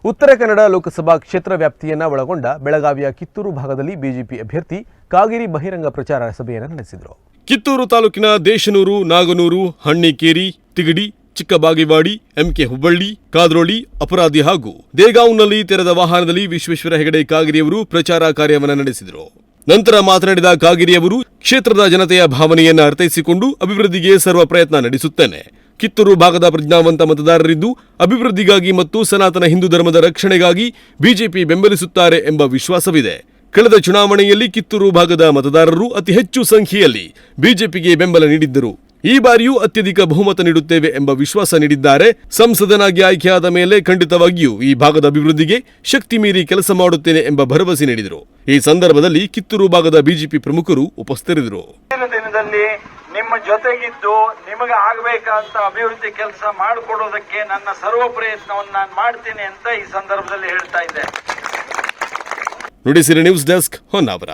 ಉತ್ತರ ಕನ್ನಡ ಲೋಕಸಭಾ ಕ್ಷೇತ್ರ ವ್ಯಾಪ್ತಿಯನ್ನು ಒಳಗೊಂಡ ಬೆಳಗಾವಿಯ ಕಿತ್ತೂರು ಭಾಗದಲ್ಲಿ ಬಿಜೆಪಿ ಅಭ್ಯರ್ಥಿ ಕಾಗೇರಿ ಬಹಿರಂಗ ಪ್ರಚಾರ ಸಭೆಯನ್ನು ನಡೆಸಿದರು. ಕಿತ್ತೂರು ತಾಲೂಕಿನ ದೇಶನೂರು, ನಾಗನೂರು, ಹಣ್ಣಿಕೇರಿ, ತಿಗಡಿ, ಚಿಕ್ಕಬಾಗೇವಾಡಿ, ಎಂಕೆ ಹುಬ್ಬಳ್ಳಿ, ಕಾದ್ರೋಳಿ, ಅಪರಾಧಿ ಹಾಗೂ ದೇಗಾಂವ್ನಲ್ಲಿ ತೆರೆದ ವಾಹನದಲ್ಲಿ ವಿಶ್ವೇಶ್ವರ ಹೆಗಡೆ ಕಾಗೇರಿಯವರು ಪ್ರಚಾರ ಕಾರ್ಯವನ್ನು ನಡೆಸಿದರು. ನಂತರ ಮಾತನಾಡಿದ ಕಾಗೇರಿಯವರು, ಕ್ಷೇತ್ರದ ಜನತೆಯ ಭಾವನೆಯನ್ನು ಅರ್ಥೈಸಿಕೊಂಡು ಅಭಿವೃದ್ಧಿಗೆ ಸರ್ವ ಪ್ರಯತ್ನ ನಡೆಸುತ್ತೇನೆ. ಕಿತ್ತೂರು ಭಾಗದ ಪ್ರಜ್ಞಾವಂತ ಮತದಾರರಿದ್ದು ಅಭಿವೃದ್ಧಿಗಾಗಿ ಮತ್ತು ಸನಾತನ ಹಿಂದೂ ಧರ್ಮದ ರಕ್ಷಣೆಗಾಗಿ ಬಿಜೆಪಿ ಬೆಂಬಲಿಸುತ್ತಾರೆ ಎಂಬ ವಿಶ್ವಾಸವಿದೆ. ಕಳೆದ ಚುನಾವಣೆಯಲ್ಲಿ ಕಿತ್ತೂರು ಭಾಗದ ಮತದಾರರು ಅತಿ ಹೆಚ್ಚು ಸಂಖ್ಯೆಯಲ್ಲಿ ಬಿಜೆಪಿಗೆ ಬೆಂಬಲ ನೀಡಿದ್ದರು. ಈ ಬಾರಿಯೂ ಅತ್ಯಧಿಕ ಬಹುಮತ ನೀಡುತ್ತೇವೆ ಎಂಬ ವಿಶ್ವಾಸ ನೀಡಿದ್ದಾರೆ. ಸಂಸದನಾಗಿ ಆಯ್ಕೆಯಾದ ಮೇಲೆ ಖಂಡಿತವಾಗಿಯೂ ಈ ಭಾಗದ ಅಭಿವೃದ್ಧಿಗೆ ಶಕ್ತಿ ಮೀರಿ ಕೆಲಸ ಮಾಡುತ್ತೇನೆ ಎಂಬ ಭರವಸೆ ನೀಡಿದರು. ಈ ಸಂದರ್ಭದಲ್ಲಿ ಕಿತ್ತೂರು ಭಾಗದ ಬಿಜೆಪಿ ಪ್ರಮುಖರು ಉಪಸ್ಥಿತರಿದ್ದರು. ನಿಮ್ಮ ಜೊತೆಗಿದ್ದು ನಿಮಗೆ ಆಗಬೇಕಂತ ಅಭಿವೃದ್ಧಿ ಕೆಲಸ ಮಾಡಿಕೊಡೋದಕ್ಕೆ ನನ್ನ ಸರ್ವ ಪ್ರಯತ್ನವನ್ನು ನಾನು ಮಾಡ್ತೀನಿ ಅಂತ ಈ ಸಂದರ್ಭದಲ್ಲಿ ಹೇಳ್ತಾ ಇದ್ದೆ. Nudisiri news desk, Honnavar.